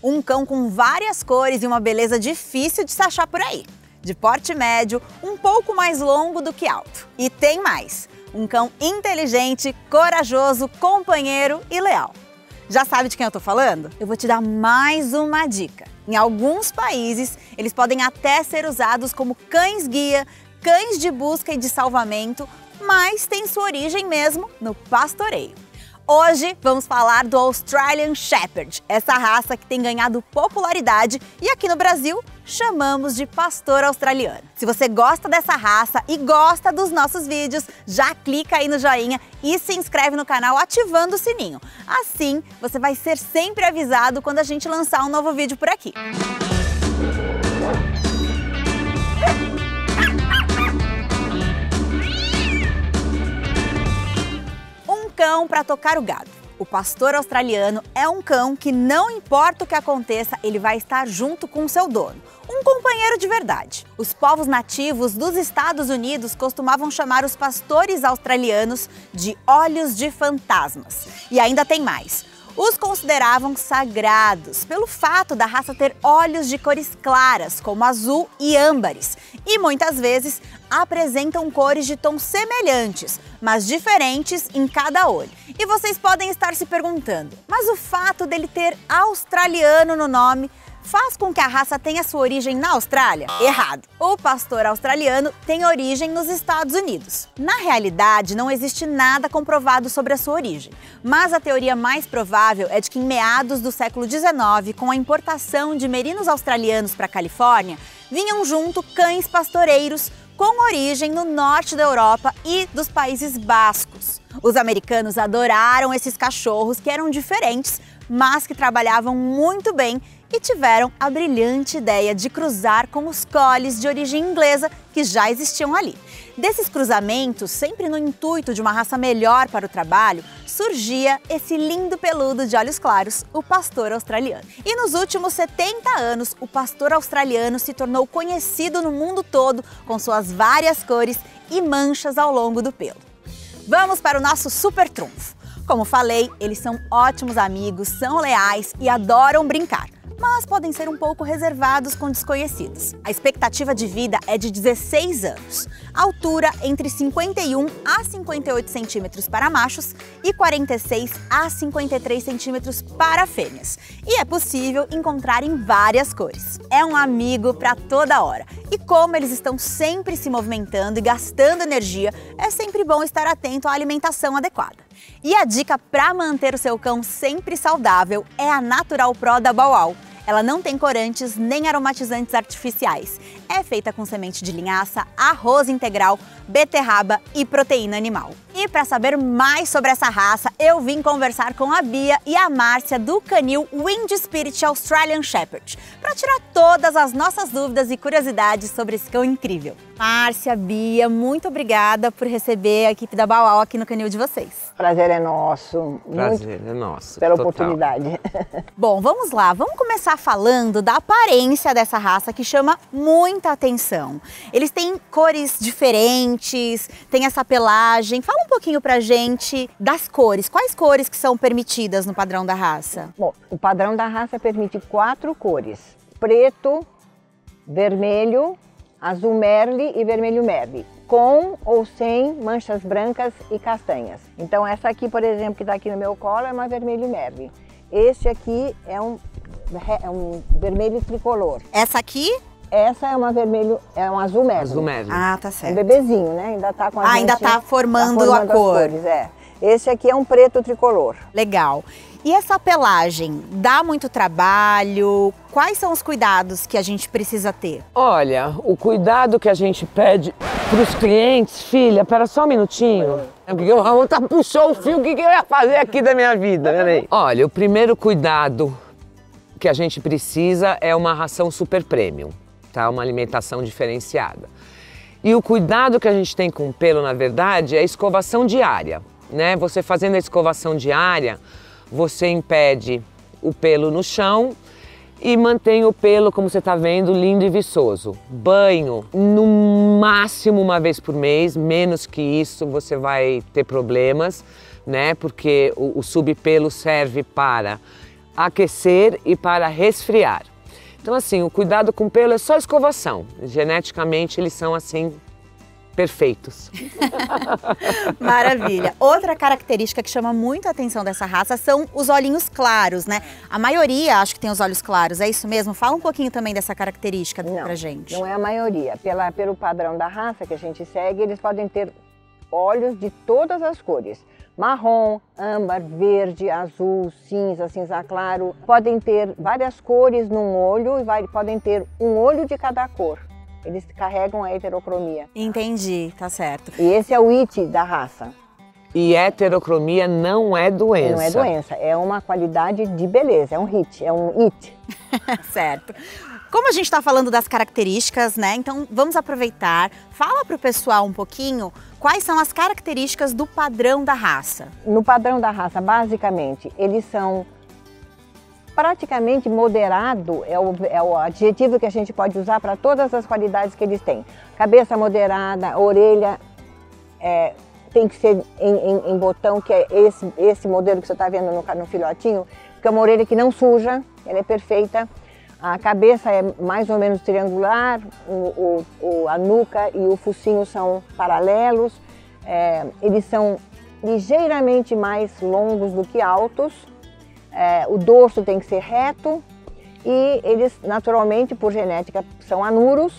Um cão com várias cores e uma beleza difícil de se achar por aí. De porte médio, um pouco mais longo do que alto. E tem mais, um cão inteligente, corajoso, companheiro e leal. Já sabe de quem eu tô falando? Eu vou te dar mais uma dica. Em alguns países, eles podem até ser usados como cães-guia, cães de busca e de salvamento, mas tem sua origem mesmo no pastoreio. Hoje vamos falar do Australian Shepherd, essa raça que tem ganhado popularidade e aqui no Brasil chamamos de pastor australiano. Se você gosta dessa raça e gosta dos nossos vídeos, já clica aí no joinha e se inscreve no canal ativando o sininho. Assim, você vai ser sempre avisado quando a gente lançar um novo vídeo por aqui. Cão para tocar o gado. O pastor australiano é um cão que não importa o que aconteça, ele vai estar junto com o seu dono. Um companheiro de verdade. Os povos nativos dos Estados Unidos costumavam chamar os pastores australianos de olhos de fantasmas. E ainda tem mais. Os consideravam sagrados pelo fato da raça ter olhos de cores claras, como azul e âmbares, e muitas vezes apresentam cores de tons semelhantes, mas diferentes em cada olho. E vocês podem estar se perguntando, mas o fato dele ter australiano no nome faz com que a raça tenha sua origem na Austrália? Errado! O pastor australiano tem origem nos Estados Unidos. Na realidade, não existe nada comprovado sobre a sua origem, mas a teoria mais provável é de que em meados do século XIX, com a importação de merinos australianos para a Califórnia, vinham junto cães pastoreiros com origem no norte da Europa e dos Países Bascos. Os americanos adoraram esses cachorros que eram diferentes, mas que trabalhavam muito bem e tiveram a brilhante ideia de cruzar com os collies de origem inglesa que já existiam ali. Desses cruzamentos, sempre no intuito de uma raça melhor para o trabalho, surgia esse lindo peludo de olhos claros, o pastor australiano. E nos últimos 70 anos, o pastor australiano se tornou conhecido no mundo todo com suas várias cores e manchas ao longo do pelo. Vamos para o nosso super trunfo. Como falei, eles são ótimos amigos, são leais e adoram brincar, mas podem ser um pouco reservados com desconhecidos. A expectativa de vida é de 16 anos, altura entre 51 a 58 centímetros para machos e 46 a 53 centímetros para fêmeas. E é possível encontrar em várias cores. É um amigo para toda hora. E como eles estão sempre se movimentando e gastando energia, é sempre bom estar atento à alimentação adequada. E a dica para manter o seu cão sempre saudável é a Natural Pro da Bow Wow. Ela não tem corantes nem aromatizantes artificiais. É feita com semente de linhaça, arroz integral, beterraba e proteína animal. E para saber mais sobre essa raça, eu vim conversar com a Bia e a Márcia do canil Wind Spirit Australian Shepherd para tirar todas as nossas dúvidas e curiosidades sobre esse cão incrível. Márcia, Bia, muito obrigada por receber a equipe da Bow Wow aqui no canil de vocês. Prazer é nosso. Prazer é nosso. Pela total. oportunidade. Bom, vamos lá. Vamos começar falando da aparência dessa raça que chama muita atenção. Eles têm cores diferentes, tem essa pelagem. Fala um pouquinho pra gente das cores. Quais cores que são permitidas no padrão da raça? Bom, o padrão da raça permite 4 cores: preto, vermelho, azul merle e vermelho merle, com ou sem manchas brancas e castanhas. Então essa aqui, por exemplo, que está aqui no meu colo, é uma vermelho merle. Este aqui é um vermelho tricolor. Essa aqui? Essa é é um azul merle. Azul merle. Ah, tá É um certo. bebezinho, né? Ainda tá com a ainda tá formando a as cor. cores, é. Esse aqui é um preto tricolor. Legal. E essa pelagem, dá muito trabalho? Quais são os cuidados que a gente precisa ter? Olha, o cuidado que a gente pede para os clientes, filha, pera só um minutinho. Porque o Ramon puxou o fio, o que eu ia fazer aqui da minha vida? Peraí. Olha, o primeiro cuidado que a gente precisa é uma ração super premium, tá? Uma alimentação diferenciada. E o cuidado que a gente tem com o pelo, na verdade, é a escovação diária, né? Você fazendo a escovação diária, você impede o pelo no chão e mantém o pelo, como você está vendo, lindo e viçoso. Banho no máximo uma vez por mês, menos que isso você vai ter problemas, né? Porque o subpelo serve para aquecer e para resfriar. Então assim, o cuidado com o pelo é só escovação. Geneticamente eles são assim, perfeitos. Maravilha. Outra característica que chama muito a atenção dessa raça são os olhinhos claros, né? A maioria acho que tem os olhos claros, é isso mesmo? Fala um pouquinho também dessa característica pra gente. Não é a maioria. Pelo padrão da raça que a gente segue, eles podem ter olhos de todas as cores. Marrom, âmbar, verde, azul, cinza, cinza claro. Podem ter várias cores num olho e podem ter um olho de cada cor. Eles carregam a heterocromia. Entendi, tá certo. E esse é o it da raça. E heterocromia não é doença. Não é doença, é uma qualidade de beleza, é um hit, é um it. Certo. Como a gente está falando das características, né? Então vamos aproveitar. Fala para o pessoal um pouquinho quais são as características do padrão da raça. No padrão da raça, basicamente, eles são praticamente moderado, é o adjetivo que a gente pode usar para todas as qualidades que eles têm. Cabeça moderada, orelha tem que ser em botão, que é esse modelo que você está vendo no filhotinho, porque é uma orelha que não suja, ela é perfeita. A cabeça é mais ou menos triangular, a nuca e o focinho são paralelos, eles são ligeiramente mais longos do que altos. O dorso tem que ser reto e eles naturalmente, por genética, são anuros.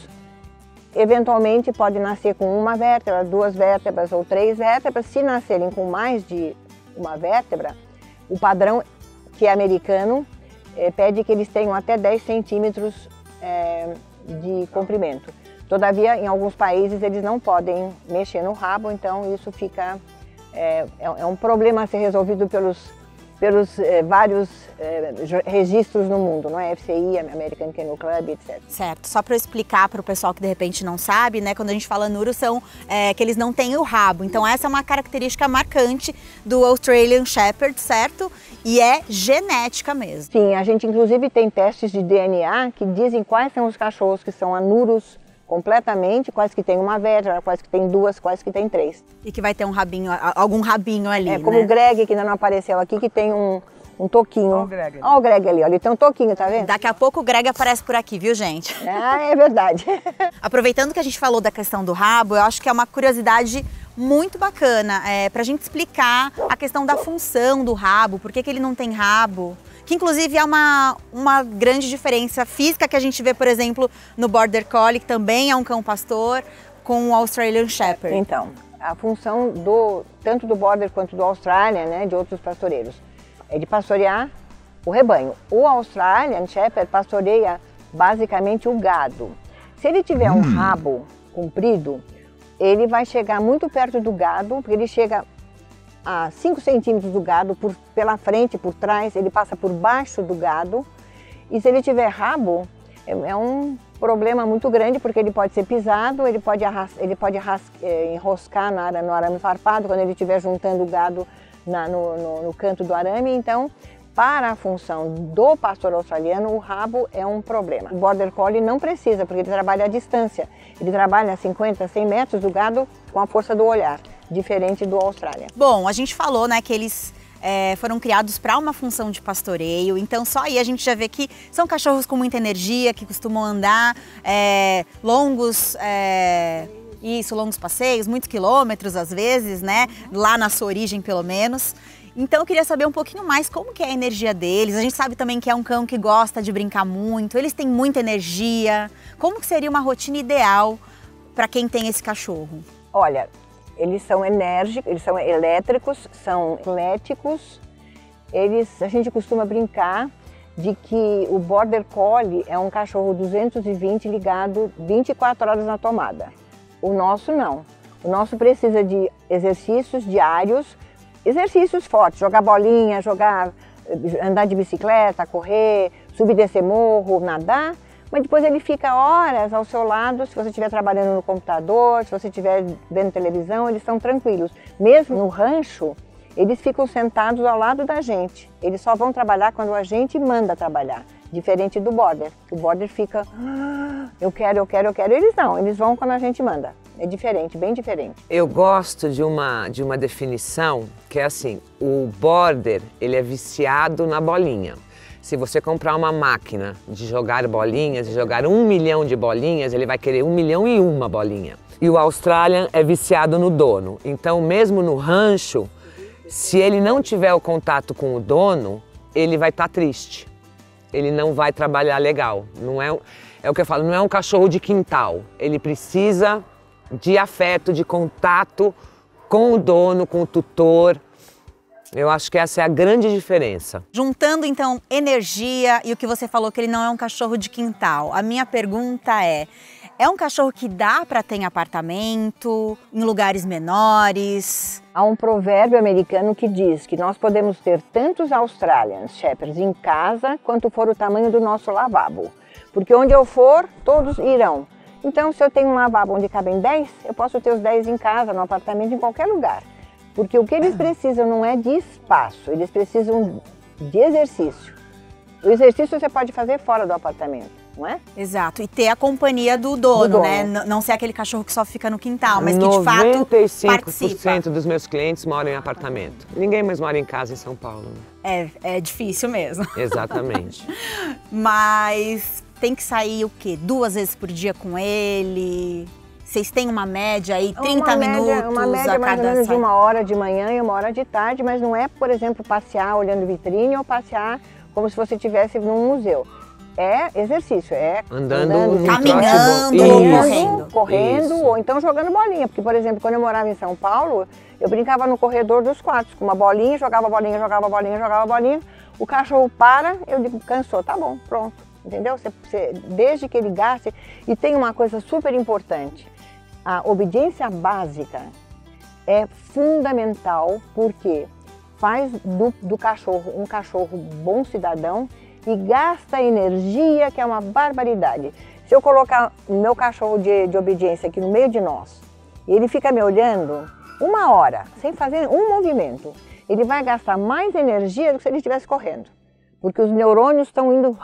Eventualmente pode nascer com uma vértebra, 2 vértebras ou 3 vértebras. Se nascerem com mais de uma vértebra, o padrão, que é americano, pede que eles tenham até 10 centímetros de comprimento. Todavia, em alguns países eles não podem mexer no rabo, então isso fica um problema a ser resolvido pelos vários registros no mundo, não é? FCI, American Kennel Club, etc. Certo. Só para eu explicar para o pessoal que de repente não sabe, né? Quando a gente fala anuro, são que eles não têm o rabo. Então essa é uma característica marcante do Australian Shepherd, certo? E é genética mesmo. Sim, a gente inclusive tem testes de DNA que dizem quais são os cachorros que são anuros completamente, quais que tem uma vértebra, quais que tem 2, quais que tem 3. E que vai ter um rabinho, algum rabinho ali, como né? o Greg, que ainda não apareceu aqui, que tem um toquinho. Olha o Greg. Olha o Greg ali, ele tem um toquinho, tá vendo? Daqui a pouco o Greg aparece por aqui, viu, gente? É verdade. Aproveitando que a gente falou da questão do rabo, eu acho que é uma curiosidade muito bacana pra gente explicar a questão da função do rabo, por que ele não tem rabo. Que inclusive é uma grande diferença física que a gente vê, por exemplo, no Border Collie, que também é um cão pastor, com o Australian Shepherd. Então, a função tanto do Border quanto do Australian, né, de outros pastoreiros, é de pastorear o rebanho. O Australian Shepherd pastoreia basicamente o gado. Se ele tiver um rabo comprido, ele vai chegar muito perto do gado, porque ele chega a 5 centímetros do gado, pela frente, por trás, ele passa por baixo do gado. E se ele tiver rabo, é um problema muito grande, porque ele pode ser pisado, ele pode enroscar no arame farpado, quando ele estiver juntando o gado no canto do arame. Então, para a função do pastor australiano, o rabo é um problema. O Border Collie não precisa, porque ele trabalha à distância. Ele trabalha a 50, 100 metros do gado com a força do olhar, diferente do Australian. Bom, a gente falou, né, que eles foram criados para uma função de pastoreio, então só aí a gente já vê que são cachorros com muita energia, que costumam andar longos passeios, muitos quilômetros às vezes, né, lá na sua origem pelo menos. Então eu queria saber um pouquinho mais como que é a energia deles. A gente sabe também que é um cão que gosta de brincar muito, eles têm muita energia. Como que seria uma rotina ideal para quem tem esse cachorro? Olha, eles são enérgicos, eles são elétricos, são atléticos. A gente costuma brincar de que o Border Collie é um cachorro 220 ligado 24 horas na tomada. O nosso não. O nosso precisa de exercícios diários, exercícios fortes, jogar bolinha, andar de bicicleta, correr, subir e descer morro, nadar. Mas depois ele fica horas ao seu lado, se você estiver trabalhando no computador, se você estiver vendo televisão, eles estão tranquilos. Mesmo no rancho, eles ficam sentados ao lado da gente. Eles só vão trabalhar quando a gente manda trabalhar, diferente do Border. O Border fica, eu quero. Eles não, eles vão quando a gente manda. É diferente, bem diferente. Eu gosto de uma definição que é assim, o Border, ele é viciado na bolinha. Se você comprar uma máquina de jogar bolinhas e jogar 1 milhão de bolinhas, ele vai querer 1.000.001 bolinha. E o Australian é viciado no dono. Então, mesmo no rancho, se ele não tiver o contato com o dono, ele vai estar triste. Ele não vai trabalhar legal. Não é o que eu falo, não é um cachorro de quintal. Ele precisa de afeto, de contato com o dono, com o tutor. Eu acho que essa é a grande diferença. Juntando então energia e o que você falou que ele não é um cachorro de quintal. A minha pergunta é um cachorro que dá para ter em apartamento, em lugares menores? Há um provérbio americano que diz que nós podemos ter tantos Australian Shepherds em casa quanto for o tamanho do nosso lavabo. Porque onde eu for, todos irão. Então, se eu tenho um lavabo onde cabem 10, eu posso ter os 10 em casa, no apartamento, em qualquer lugar. Porque o que eles precisam não é de espaço, eles precisam de exercício. O exercício você pode fazer fora do apartamento, não é? Exato, e ter a companhia do dono, né? Não ser aquele cachorro que só fica no quintal, mas que de fato participa. 95% dos meus clientes moram em apartamento. Ninguém mais mora em casa em São Paulo. Né? É difícil mesmo. Exatamente. Mas tem que sair o quê? 2 vezes por dia com ele? Vocês têm uma média aí, 30 minutos uma média a mais cada ou menos de 1 hora de manhã e 1 hora de tarde, mas não é, por exemplo, passear olhando vitrine ou passear como se você estivesse num museu. É exercício, é andando caminhando, correndo ou então jogando bolinha. Porque, por exemplo, quando eu morava em São Paulo, eu brincava no corredor dos quartos com uma bolinha, jogava bolinha, jogava bolinha, jogava bolinha. O cachorro para, eu digo, cansou, tá bom, pronto. Entendeu? Desde que ele gaste. E tem uma coisa super importante. A obediência básica é fundamental porque faz do cachorro um cachorro bom cidadão e gasta energia, que é uma barbaridade. Se eu colocar o meu cachorro de obediência aqui no meio de nós e ele fica me olhando 1 hora, sem fazer um movimento, ele vai gastar mais energia do que se ele estivesse correndo. Porque os neurônios estão indo,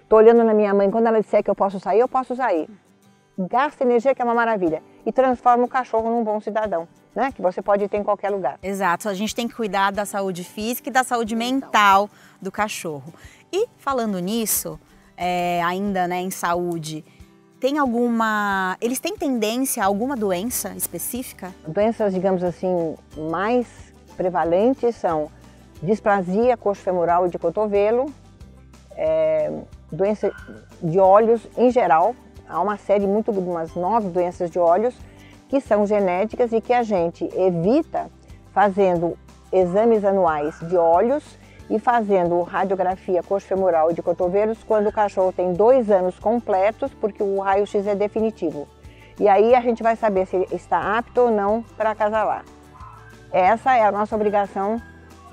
estou olhando na minha mãe, quando ela disser que eu posso sair, eu posso sair. Gasta energia, que é uma maravilha, e transforma o cachorro num bom cidadão, né? Que você pode ter em qualquer lugar. Exato, a gente tem que cuidar da saúde física e da saúde mental do cachorro. E falando nisso, ainda né, em saúde, eles têm tendência a alguma doença específica? Doenças, digamos assim, mais prevalentes são displasia coxofemoral e de cotovelo, doença de olhos em geral. Há uma série umas 9 doenças de olhos que são genéticas e que a gente evita fazendo exames anuais de olhos e fazendo radiografia coxofemoral e de cotovelos quando o cachorro tem 2 anos completos, porque o raio-x é definitivo. E aí a gente vai saber se ele está apto ou não para acasalar. Essa é a nossa obrigação.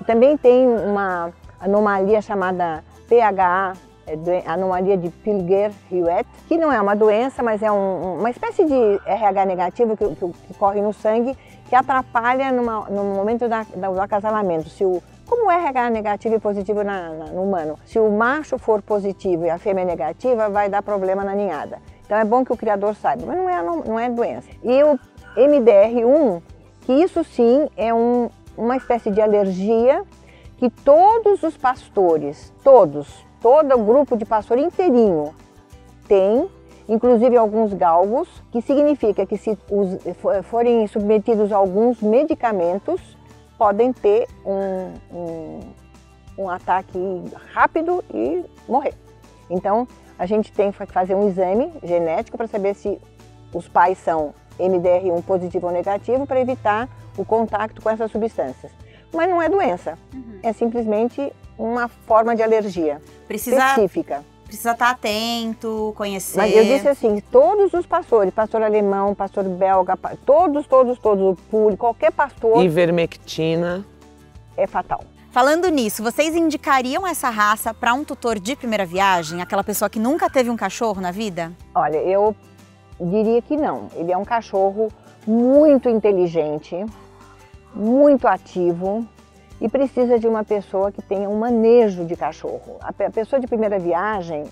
Também tem uma anomalia chamada PHA, anomalia de Pilger-Huet, que não é uma doença, mas é uma espécie de RH negativo que corre no sangue, que atrapalha no momento do acasalamento. Como o RH negativo e positivo no humano, se o macho for positivo e a fêmea negativa, vai dar problema na ninhada. Então é bom que o criador saiba, mas não é doença. E o MDR1, que isso sim é uma espécie de alergia que todos os pastores, todo o grupo de pastor inteirinho tem, inclusive alguns galgos, que significa que se forem submetidos a alguns medicamentos, podem ter um ataque rápido e morrer. Então, a gente tem que fazer um exame genético para saber se os pais são MDR1 positivo ou negativo, para evitar o contato com essas substâncias. Mas não é doença, é simplesmente uma forma de alergia específica. Precisa estar atento, conhecer. Mas eu disse assim, todos os pastores, pastor alemão, pastor belga, todos, o pule, qualquer pastor... Ivermectina. É fatal. Falando nisso, vocês indicariam essa raça para um tutor de primeira viagem? Aquela pessoa que nunca teve um cachorro na vida? Olha, eu diria que não. Ele é um cachorro muito inteligente, muito ativo e precisa de uma pessoa que tenha um manejo de cachorro. A pessoa de primeira viagem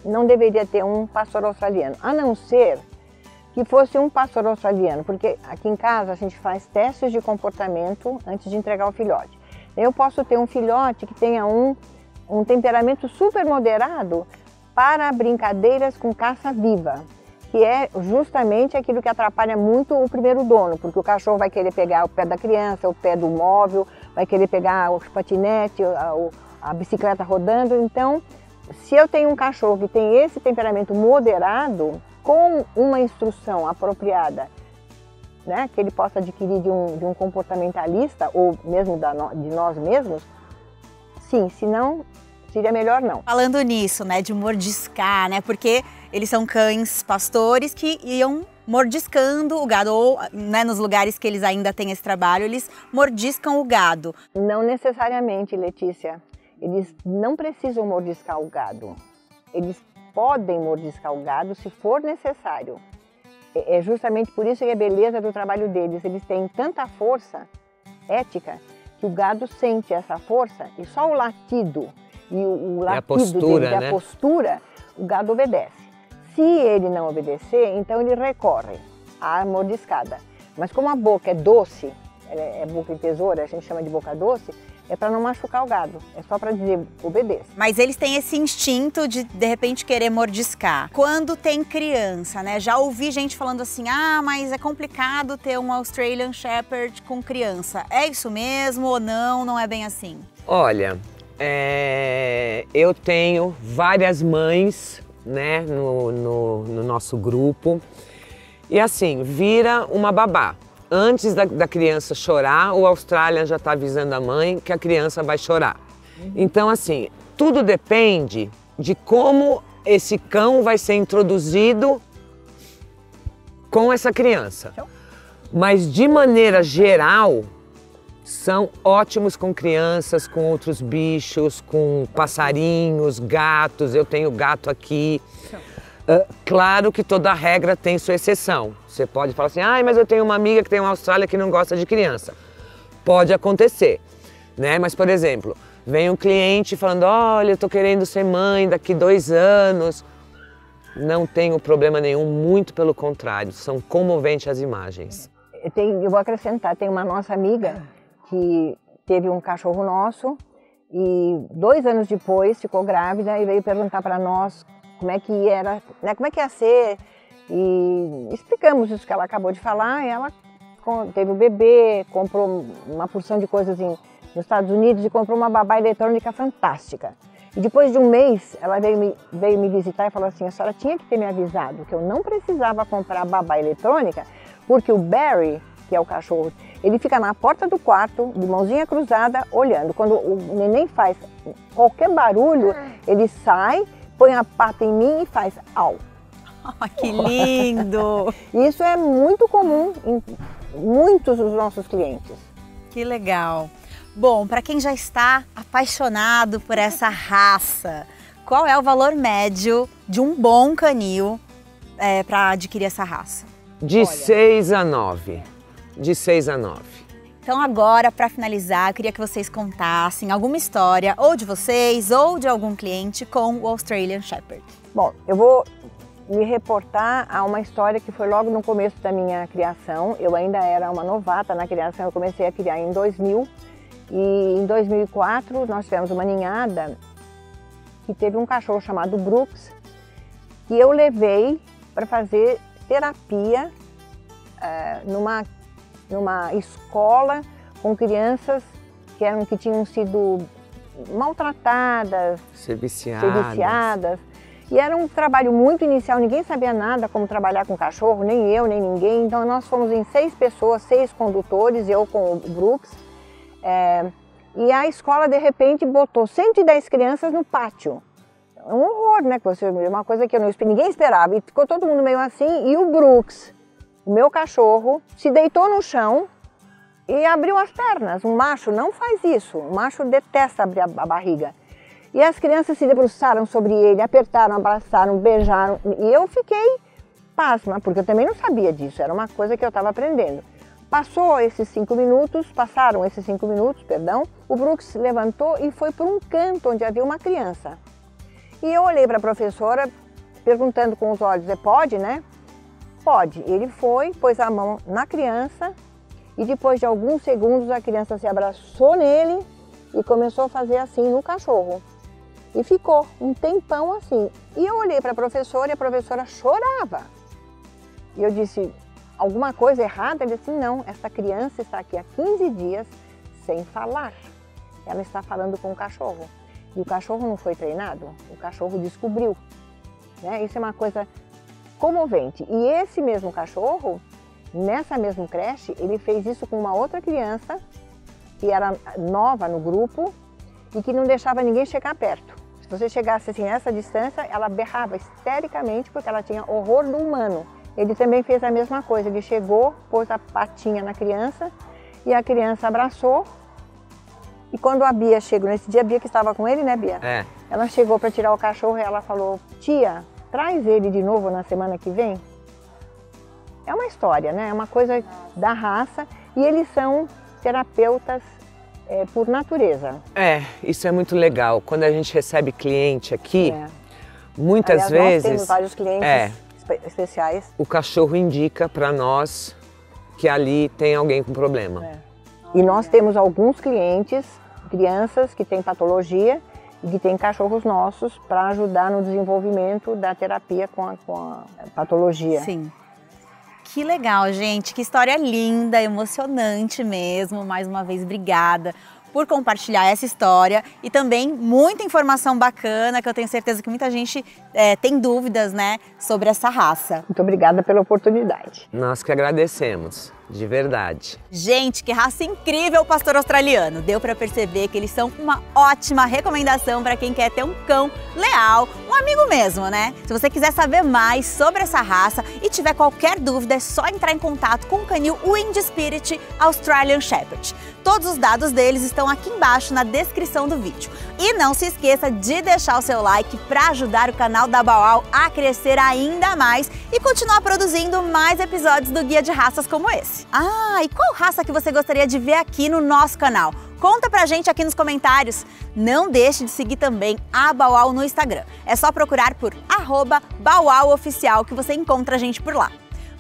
não deveria ter um pastor australiano, a não ser que fosse um pastor australiano, porque aqui em casa a gente faz testes de comportamento antes de entregar o filhote. Eu posso ter um filhote que tenha um um temperamento super moderado para brincadeiras com caça viva, que é justamente aquilo que atrapalha muito o primeiro dono, porque o cachorro vai querer pegar o pé da criança, o pé do móvel, vai querer pegar o patinete, a bicicleta rodando. Então, se eu tenho um cachorro que tem esse temperamento moderado, com uma instrução apropriada, né, que ele possa adquirir de um comportamentalista ou mesmo de nós mesmos, sim, se não, seria melhor não. Falando nisso, né, de mordiscar, né, porque eles são cães pastores que iam mordiscando o gado, ou né, nos lugares que eles ainda têm esse trabalho, eles mordiscam o gado. Não necessariamente, Letícia. Eles não precisam mordiscar o gado. Eles podem mordiscar o gado se for necessário. É justamente por isso que é a beleza do trabalho deles. Eles têm tanta força ética que o gado sente essa força e só o latido e o latido deles, né? A postura, o gado obedece. Se ele não obedecer, então ele recorre à mordiscada. Mas como a boca é doce, é boca de tesoura, a gente chama de boca doce, é para não machucar o gado, é só para dizer obedeça. Mas eles têm esse instinto de repente querer mordiscar. Quando tem criança, né? Já ouvi gente falando assim, ah, mas é complicado ter um Australian Shepherd com criança. É isso mesmo ou não? Não é bem assim? Olha, eu tenho várias mães, né, no nosso grupo. E assim, vira uma babá. Antes da criança chorar, o Australian já está avisando a mãe que a criança vai chorar. Então, assim, tudo depende de como esse cão vai ser introduzido com essa criança. Mas, de maneira geral, são ótimos com crianças, com outros bichos, com passarinhos, gatos. Eu tenho gato aqui. Claro que toda regra tem sua exceção. Você pode falar assim, mas eu tenho uma amiga que tem uma Austrália que não gosta de criança. Pode acontecer, né? Mas, por exemplo, vem um cliente falando, olha, eu tô querendo ser mãe daqui 2 anos. Não tenho problema nenhum, muito pelo contrário, são comoventes as imagens. Eu vou acrescentar, tem uma nossa amiga que teve um cachorro nosso e 2 anos depois ficou grávida e veio perguntar para nós como é que era, né, como é que ia ser, e explicamos isso que ela acabou de falar. E ela teve o bebê, comprou uma porção de coisas nos Estados Unidos e comprou uma babá eletrônica fantástica. E depois de 1 mês, ela veio me visitar e falou assim, a senhora tinha que ter me avisado que eu não precisava comprar babá eletrônica, porque o Barry, que é o cachorro, ele fica na porta do quarto, de mãozinha cruzada, olhando. Quando o neném faz qualquer barulho, ele sai, põe a pata em mim e faz au. Oh, que lindo! Isso é muito comum em muitos dos nossos clientes. Que legal! Bom, para quem já está apaixonado por essa raça, qual é o valor médio de um bom canil para adquirir essa raça? De 6 a 9. De 6 a 9. Então agora, para finalizar, eu queria que vocês contassem alguma história, ou de vocês, ou de algum cliente, com o Australian Shepherd. Bom, eu vou me reportar a uma história que foi logo no começo da minha criação. Eu ainda era uma novata na criação, eu comecei a criar em 2000. E em 2004 nós tivemos uma ninhada que teve um cachorro chamado Brooks, que eu levei para fazer terapia numa escola com crianças que tinham sido maltratadas, Ser viciadas. E era um trabalho muito inicial, ninguém sabia nada como trabalhar com cachorro, nem eu, nem ninguém. Então nós fomos em 6 pessoas, 6 condutores, eu com o Brooks. E a escola de repente botou 110 crianças no pátio. É um horror, né? Uma coisa que ninguém esperava. E ficou todo mundo meio assim. E o Brooks, o meu cachorro, se deitou no chão e abriu as pernas. Um macho não faz isso. O macho detesta abrir a barriga. E as crianças se debruçaram sobre ele, apertaram, abraçaram, beijaram. E eu fiquei pasma, porque eu também não sabia disso. Era uma coisa que eu estava aprendendo. Passaram esses 5 minutos, o Brooks levantou e foi para um canto onde havia uma criança. E eu olhei para a professora, perguntando com os olhos, pode, né? Pode. Ele foi, pôs a mão na criança e depois de alguns segundos a criança se abraçou nele e começou a fazer assim no cachorro. E ficou um tempão assim. E eu olhei para a professora e a professora chorava. E eu disse, alguma coisa errada? Ele disse, não, essa criança está aqui há 15 dias sem falar. Ela está falando com o cachorro. E o cachorro não foi treinado, o cachorro descobriu. Né? Isso é uma coisa comovente. E esse mesmo cachorro, nessa mesma creche, ele fez isso com uma outra criança que era nova no grupo e que não deixava ninguém chegar perto. Se você chegasse assim, nessa distância, ela berrava histericamente porque ela tinha horror do humano. Ele também fez a mesma coisa, ele chegou, pôs a patinha na criança e a criança abraçou. E quando a Bia chegou, nesse dia a Bia que estava com ele, né, Bia? É. Ela chegou para tirar o cachorro e ela falou, tia, traz ele de novo na semana que vem. É uma história, né? É uma coisa da raça e eles são terapeutas por natureza. É, isso é muito legal. Quando a gente recebe cliente aqui, muitas vezes... Nós temos vários clientes especiais. O cachorro indica para nós que ali tem alguém com problema. E nós temos alguns clientes, crianças que têm patologia e que têm cachorros nossos para ajudar no desenvolvimento da terapia com a patologia. Sim. Que legal, gente. Que história linda, emocionante mesmo. Mais uma vez, obrigada por compartilhar essa história e também muita informação bacana que eu tenho certeza que muita gente tem dúvidas, né, sobre essa raça. Muito obrigada pela oportunidade. Nós que agradecemos, de verdade. Gente, que raça incrível o pastor australiano. Deu para perceber que eles são uma ótima recomendação para quem quer ter um cão leal, um amigo mesmo, né? Se você quiser saber mais sobre essa raça e tiver qualquer dúvida, é só entrar em contato com o canil Windy Spirit Australian Shepherd. Todos os dados deles estão aqui embaixo na descrição do vídeo. E não se esqueça de deixar o seu like para ajudar o canal da Bow Wow a crescer ainda mais e continuar produzindo mais episódios do Guia de Raças como esse. Ah, e qual raça que você gostaria de ver aqui no nosso canal? Conta pra gente aqui nos comentários. Não deixe de seguir também a Bow Wow no Instagram. É só procurar por @BowWowOficial que você encontra a gente por lá.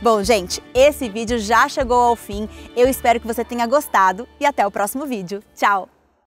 Bom, gente, esse vídeo já chegou ao fim. Eu espero que você tenha gostado e até o próximo vídeo. Tchau!